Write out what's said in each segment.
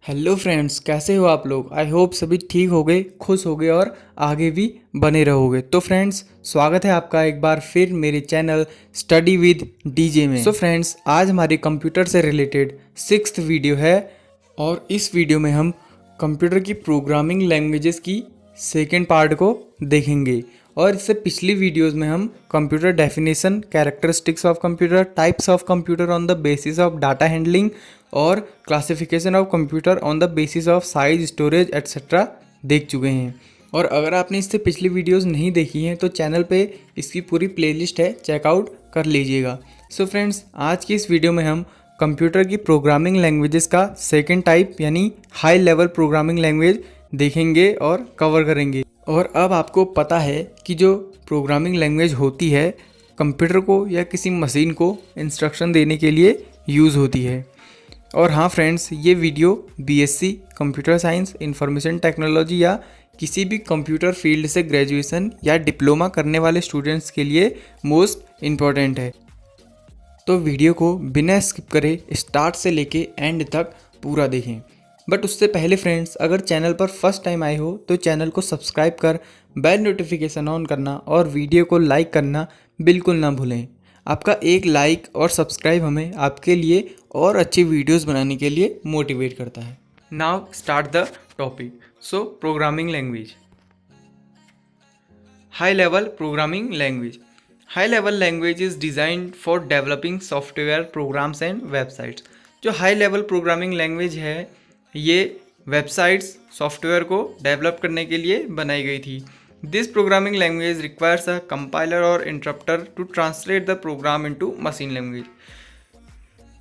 Hello friends, कैसे हो आप लोग। आई होप सभी ठीक हो गए, खुश हो गए और आगे भी बने रहोगे। तो फ्रेंड्स, स्वागत है आपका एक बार फिर मेरे चैनल स्टडी विद डीजे में। फ्रेंड्स, आज हमारी कंप्यूटर से रिलेटेड 6th वीडियो है और इस वीडियो में हम कंप्यूटर की प्रोग्रामिंग लैंग्वेजेस की सेकेंड पार्ट को देखेंगे। और इससे पिछली वीडियोस में हम computer definition, characteristics of computer, types of computer on the basis of data handling और classification of computer on the basis of size, storage etcetera देख चुके हैं। और अगर आपने इससे पिछली वीडियोस नहीं देखी हैं तो चैनल पे इसकी पूरी प्लेलिस्ट है, चेकआउट कर लीजिएगा। सो फ्रेंड्स, आज की इस वीडियो में हम कंप्यूटर की प्रोग्रामिंग लैंग्वेजेस का सेकेंड टाइप यानी हाई लेवल प्रोग्रामिंग लैंग्वेज देखेंगे और कवर करेंगे। और अब आपको पता है कि जो प्रोग्रामिंग लैंग्वेज होती है कंप्यूटर को या किसी मशीन को इंस्ट्रक्शन देने के लिए यूज़ होती है। और हाँ फ्रेंड्स, ये video BSc computer science, information technology या किसी भी कंप्यूटर फील्ड से ग्रेजुएशन या डिप्लोमा करने वाले स्टूडेंट्स के लिए मोस्ट इम्पॉर्टेंट है। तो वीडियो को बिना स्किप करे स्टार्ट से लेके एंड तक पूरा देखें। बट उससे पहले फ्रेंड्स, अगर चैनल पर फर्स्ट टाइम आए हो तो चैनल को सब्सक्राइब कर बेल नोटिफिकेशन ऑन करना और वीडियो को लाइक करना बिल्कुल ना भूलें। आपका एक लाइक और सब्सक्राइब हमें आपके लिए और अच्छी वीडियोस बनाने के लिए मोटिवेट करता है। Now start the topic. So programming language, high level programming language. High level language is designed for developing software, programs and websites. जो हाई लेवल प्रोग्रामिंग लैंग्वेज है ये वेबसाइट्स, सॉफ्टवेयर को डेवलप करने के लिए बनाई गई थी। This programming language requires a compiler or interpreter to translate the program into machine language.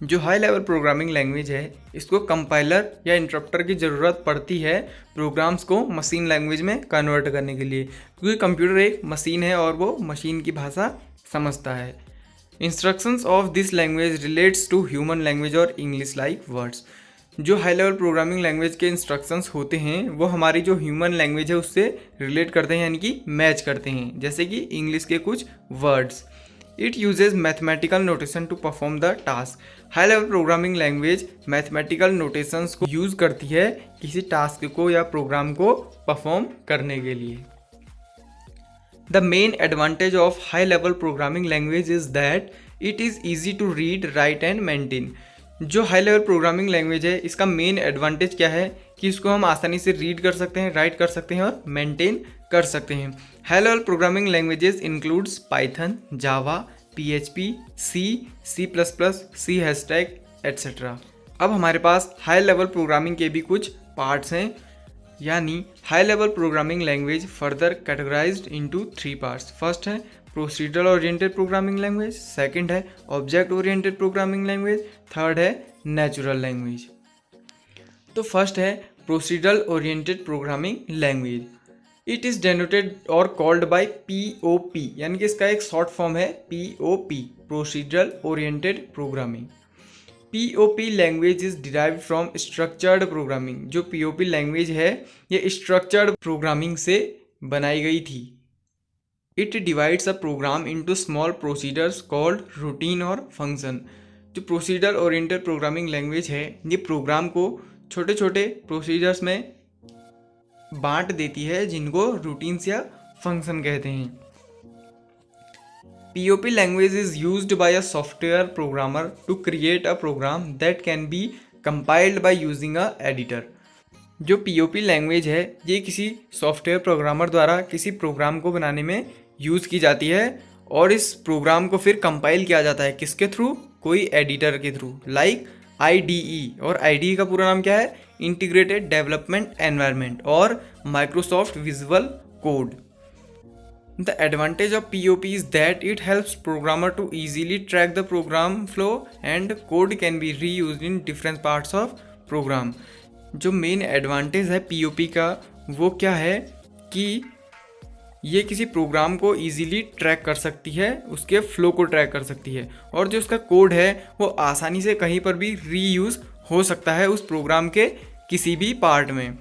जो हाई लेवल प्रोग्रामिंग लैंग्वेज है इसको कंपाइलर या इंटरप्टर की ज़रूरत पड़ती है प्रोग्राम्स को मशीन लैंग्वेज में कन्वर्ट करने के लिए, क्योंकि कंप्यूटर एक मशीन है और वो मशीन की भाषा समझता है। Instructions of this language relates to human language और इंग्लिश लाइक वर्ड्स। जो हाई लेवल प्रोग्रामिंग लैंग्वेज के इंस्ट्रक्शंस होते हैं वो हमारी जो ह्यूमन लैंग्वेज है उससे रिलेट करते हैं, यानी कि मैच करते हैं, जैसे कि इंग्लिश के कुछ words. It uses mathematical notation to perform the task. High level programming language mathematical notations को यूज़ करती है किसी टास्क को या प्रोग्राम को परफॉर्म करने के लिए। The main advantage of high level programming language is that it is easy to read, write and maintain. जो हाई लेवल प्रोग्रामिंग लैंग्वेज है इसका मेन एडवांटेज क्या है कि इसको हम आसानी से रीड कर सकते हैं, राइट कर सकते हैं और मेंटेन कर सकते हैं। High level programming languages includes Python, Java, PHP, C++, C hashtag etcetera. अब हमारे पास हाई लेवल प्रोग्रामिंग के भी कुछ पार्ट्स हैं, यानी high level programming language further categorized into 3 parts. First है procedural oriented programming language, second है object oriented programming language, third है नेचुरल लैंग्वेज। तो फर्स्ट है procedural oriented programming language. It is denoted or called by POP, यानी कि इसका एक short form है POP, procedural oriented programming. POP language is derived from structured programming. जो POP language है ये स्ट्रक्चर्ड प्रोग्रामिंग से बनाई गई थी। It divides a programme into small procedures called routine और फंक्शन। जो प्रोसीजरल ओरिएंटेड प्रोग्रामिंग लैंग्वेज है ये प्रोग्राम को छोटे छोटे प्रोसीजर्स में बांट देती है जिनको रूटीन्स या फंक्शन कहते हैं। POP language is used by a software programmer to create a program that can be compiled by using a editor. जो POP लैंग्वेज है ये किसी सॉफ्टवेयर प्रोग्रामर द्वारा किसी प्रोग्राम को बनाने में यूज़ की जाती है और इस प्रोग्राम को फिर कंपाइल किया जाता है किसके थ्रू, कोई एडिटर के थ्रू, लाइक IDE। और IDE का पूरा नाम क्या है, इंटीग्रेटेड डेवलपमेंट एनवायरनमेंट और Microsoft visual code. The advantage of POP is that it helps programmer to easily track the program flow and code can be reused in different parts of program. जो main advantage है POP का वो क्या है कि ये किसी programme को इजीली ट्रैक कर सकती है, उसके फ्लो को ट्रैक कर सकती है और जो उसका कोड है वो आसानी से कहीं पर भी रीयूज़ हो सकता है उस प्रोग्राम के किसी भी पार्ट में।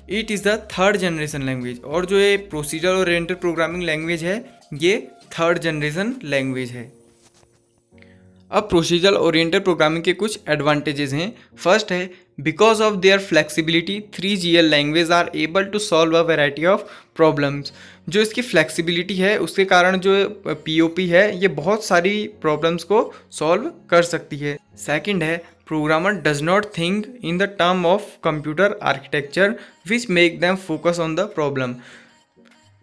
It is the third generation language. और जो ये प्रोसीजरल ओरिएंटेड प्रोग्रामिंग लैंग्वेज है ये थर्ड जनरेशन लैंग्वेज है। अब प्रोसीजरल ओरिएंटेड प्रोग्रामिंग के कुछ एडवांटेजेस हैं। फर्स्ट है because of their flexibility 3GL language are able to solve a variety of problems. जो इसकी फ्लेक्सिबिलिटी है उसके कारण जो POP है ये बहुत सारी प्रॉब्लम्स को सॉल्व कर सकती है। सेकंड है programmer does not think in the term of computer architecture which make them focus on the problem.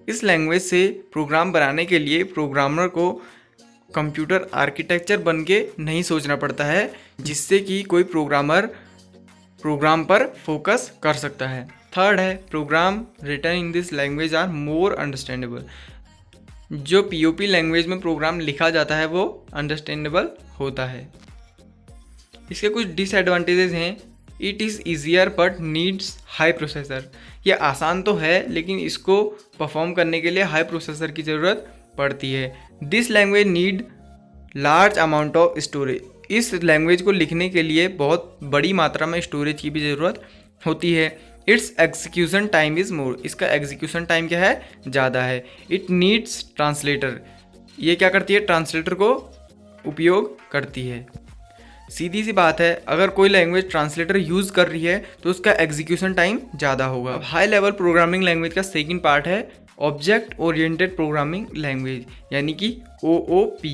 इस लैंग्वेज से प्रोग्राम बनाने के लिए प्रोग्रामर को कंप्यूटर आर्किटेक्चर बन के नहीं सोचना पड़ता है, जिससे कि कोई प्रोग्रामर प्रोग्राम पर फोकस कर सकता है। थर्ड है program written in this language are more understandable. जो POP लैंग्वेज में प्रोग्राम लिखा जाता है वो अंडरस्टैंडेबल होता है। इसके कुछ डिसएडवांटेजेस हैं। It is easier but needs high processor. ये आसान तो है लेकिन इसको परफॉर्म करने के लिए हाई प्रोसेसर की ज़रूरत पड़ती है। This language need large amount of storage. इस लैंग्वेज को लिखने के लिए बहुत बड़ी मात्रा में स्टोरेज की भी ज़रूरत होती है। इट्स एग्जीक्यूशन टाइम इज़ मोर। इसका एग्जीक्यूशन टाइम क्या है, ज़्यादा है। It needs translator. ये क्या करती है, ट्रांसलेटर को उपयोग करती है। सीधी सी बात है, अगर कोई लैंग्वेज ट्रांसलेटर यूज़ कर रही है तो उसका एग्जीक्यूशन टाइम ज़्यादा होगा। अब हाई लेवल प्रोग्रामिंग लैंग्वेज का सेकंड पार्ट है ऑब्जेक्ट ओरिएंटेड प्रोग्रामिंग लैंग्वेज, यानी कि OOP।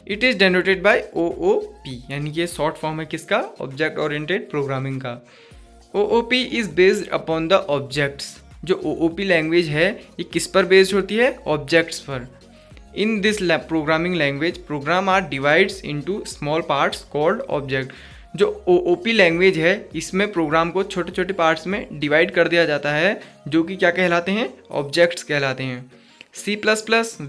It is denoted by OOP, यानी कि शॉर्ट फॉर्म है किसका, ऑब्जेक्ट ओरिएंटेड प्रोग्रामिंग का। OOP is based upon the objects. जो OOP लैंग्वेज है ये किस पर बेस्ड होती है, ऑब्जेक्ट्स पर। In this programming language program are divides into small parts called object. जो OOP लैंग्वेज है इसमें प्रोग्राम को छोटे छोटे पार्ट्स में डिवाइड कर दिया जाता है, जो कि क्या कहलाते हैं, ऑब्जेक्ट्स कहलाते हैं। C++,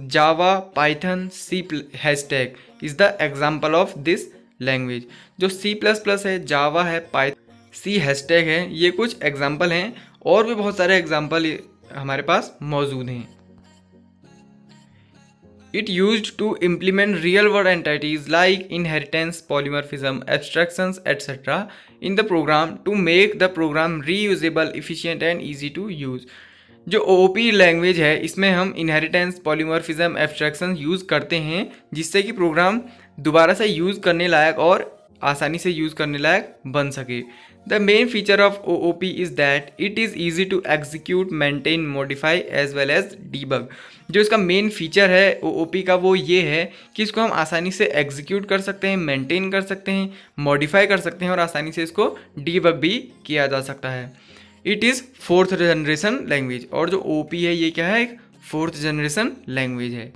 Java, Python, C hashtag is the example of this language. जो C++ है, जावा है, पाइथन, C हैशटैग है, ये कुछ एग्जाम्पल हैं। और भी बहुत सारे एग्जाम्पल हमारे पास मौजूद हैं। It used to implement real-world entities like inheritance, polymorphism, abstractions, etc. in the program to make the program reusable, efficient and easy to use. जो OOP लैंग्वेज है इसमें हम इनहेरिटेंस, पॉलीमॉर्फिज्म, एब्स्ट्रैक्शन यूज़ करते हैं, जिससे कि प्रोग्राम दोबारा से यूज़ करने लायक और आसानी से यूज़ करने लायक बन सके। The main feature of OOP is that it is easy to execute, maintain, modify as well as debug. जो इसका मेन फीचर है OOP का वो ये है कि इसको हम आसानी से एग्जीक्यूट कर सकते हैं, मेंटेन कर सकते हैं, मॉडिफाई कर सकते हैं और आसानी से इसको डीबग भी किया जा सकता है। It is 4th generation language. और जो OOP है ये क्या है, एक 4th जनरेशन लैंग्वेज है।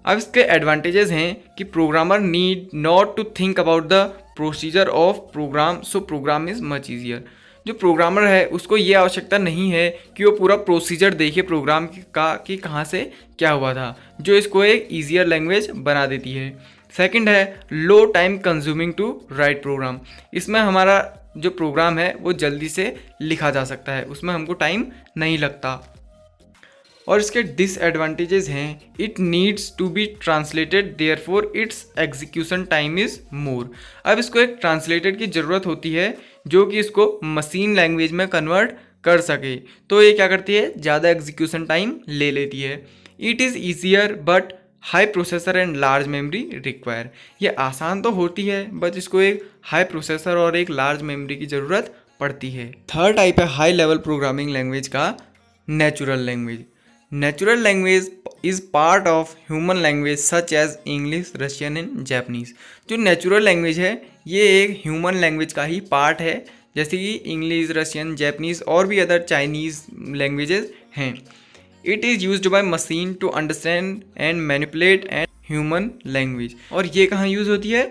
अब इसके एडवांटेजेस हैं कि programmer need not to think about the procedure of program, so program is much easier. जो प्रोग्रामर है उसको ये आवश्यकता नहीं है कि वो पूरा प्रोसीजर देखे प्रोग्राम का कि कहाँ से क्या हुआ था, जो इसको एक ईजियर लैंग्वेज बना देती है। सेकंड है low time consuming to write program. इसमें हमारा जो प्रोग्राम है वो जल्दी से लिखा जा सकता है, उसमें हमको टाइम नहीं लगता। और इसके डिसएडवांटेजेस हैं, it needs to be translated therefore its execution time is more. अब इसको एक ट्रांसलेटेड की ज़रूरत होती है जो कि इसको मशीन लैंग्वेज में कन्वर्ट कर सके, तो ये क्या करती है, ज़्यादा एग्जीक्यूशन टाइम ले लेती है। It is easier but high processor and large memory require. ये आसान तो होती है बट इसको एक हाई प्रोसेसर और एक लार्ज मेमोरी की ज़रूरत पड़ती है। थर्ड टाइप है हाई लेवल प्रोग्रामिंग लैंग्वेज का natural language. Natural language is part of human language such as English, Russian and Japanese. जो नेचुरल लैंग्वेज है ये एक ह्यूमन लैंग्वेज का ही पार्ट है, जैसे कि इंग्लिश, रशियन, जापानीज और भी अदर चाइनीज़ लैंग्वेजेस हैं। It is used by machine to understand and manipulate and human language. और ये कहाँ यूज़ होती है,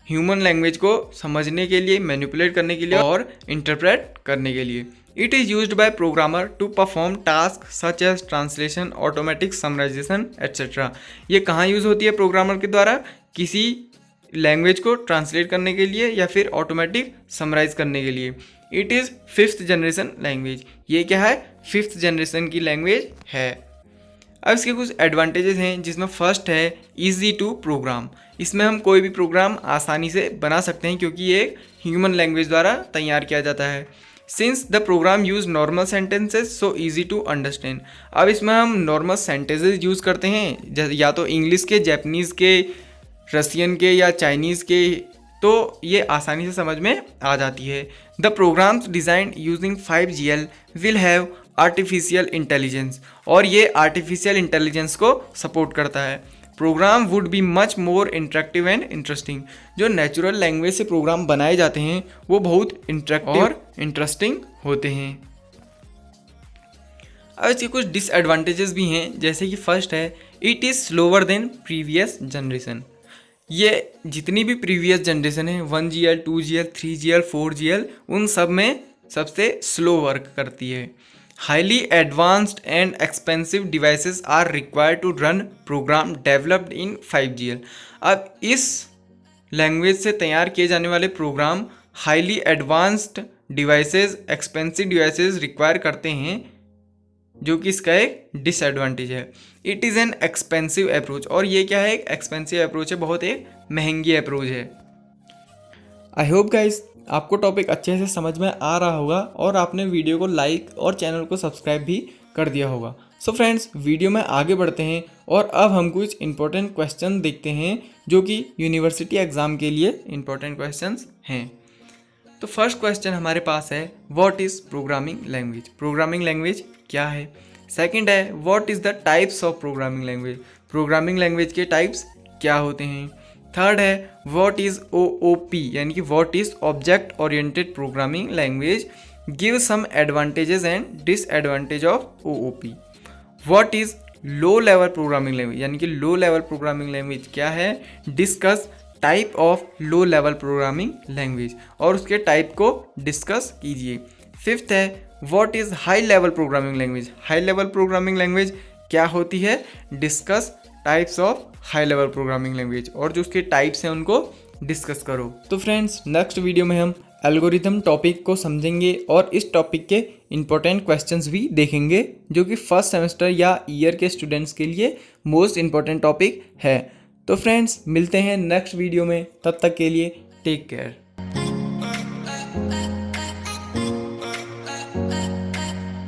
ह्यूमन लैंग्वेज को समझने के लिए, मैनिपुलेट करने के लिए और इंटरप्रेट करने के लिए। It is used by programmer to perform task such as translation, automatic summarization etcetera. ये कहाँ यूज़ होती है प्रोग्रामर के द्वारा, किसी लैंग्वेज को ट्रांसलेट करने के लिए या फिर ऑटोमेटिक समराइज करने के लिए। It is 5th generation language. ये क्या है, 5th जनरेशन की लैंग्वेज है। अब इसके कुछ एडवांटेजेस हैं, जिसमें फर्स्ट है ईजी टू प्रोग्राम। इसमें हम कोई भी प्रोग्राम आसानी से बना सकते हैं क्योंकि ये एक ह्यूमन लैंग्वेज द्वारा तैयार किया जाता है। Since the program use normal sentences so easy to understand. अब इसमें हम नॉर्मल सेंटेंसेज यूज़ करते हैं, या तो इंग्लिश के, जापानीज़ के, रसियन के या चाइनीज़ के, तो ये आसानी से समझ में आ जाती है। The programs design using 5GL will have artificial intelligence, और ये आर्टिफिशियल इंटेलिजेंस को सपोर्ट करता है। Program would be much more interactive and interesting. जो नेचुरल लैंग्वेज से प्रोग्राम बनाए जाते हैं वो बहुत इंटरेक्टिव और इंटरेस्टिंग होते हैं। अब इसके कुछ डिसएडवांटेजेस भी हैं, जैसे कि फर्स्ट है it is slower then previous generation. ये जितनी भी प्रीवियस जनरेशन है 1GL 2GL 3GL 4GL उन सब में सबसे स्लो वर्क करती है। Highly advanced and expensive devices are required to run program developed in 5GL। अब इस लैंग्वेज से तैयार किए जाने वाले program highly advanced devices, expensive devices require करते हैं, जो कि इसका एक डिसएडवांटेज है। It is an expensive approach, और ये क्या है, एक एक्सपेंसिव अप्रोच है, बहुत एक महंगी अप्रोच है। आई होप गाइस आपको टॉपिक अच्छे से समझ में आ रहा होगा और आपने वीडियो को लाइक और चैनल को सब्सक्राइब भी कर दिया होगा। सो फ्रेंड्स, वीडियो में आगे बढ़ते हैं और अब हम कुछ इंपॉर्टेंट क्वेश्चन देखते हैं जो कि यूनिवर्सिटी एग्ज़ाम के लिए इंपॉर्टेंट क्वेश्चंस हैं। तो फर्स्ट क्वेश्चन हमारे पास है what is programming language. Programming language क्या है। सेकंड है what is the types of programming language. Programming language के टाइप्स क्या होते हैं। थर्ड है व्हाट इज़ OOP, यानी कि what is object oriented programming language, give some advantages and disadvantage of OOP। What is low level programming language, यानी कि low level programming language क्या है, discuss type of low level programming language, और उसके type को discuss कीजिए। Fifth है what is high level programming language. High level programming language क्या होती है, discuss types of high level programming language, और जो उसके टाइप्स हैं उनको डिस्कस करो। तो फ्रेंड्स, नेक्स्ट वीडियो में हम एल्गोरिथम टॉपिक को समझेंगे और इस टॉपिक के इंपॉर्टेंट क्वेश्चंस भी देखेंगे, जो कि फर्स्ट सेमेस्टर या ईयर के स्टूडेंट्स के लिए मोस्ट इंपॉर्टेंट टॉपिक है। तो फ्रेंड्स, मिलते हैं नेक्स्ट वीडियो में, तब तक के लिए टेक केयर।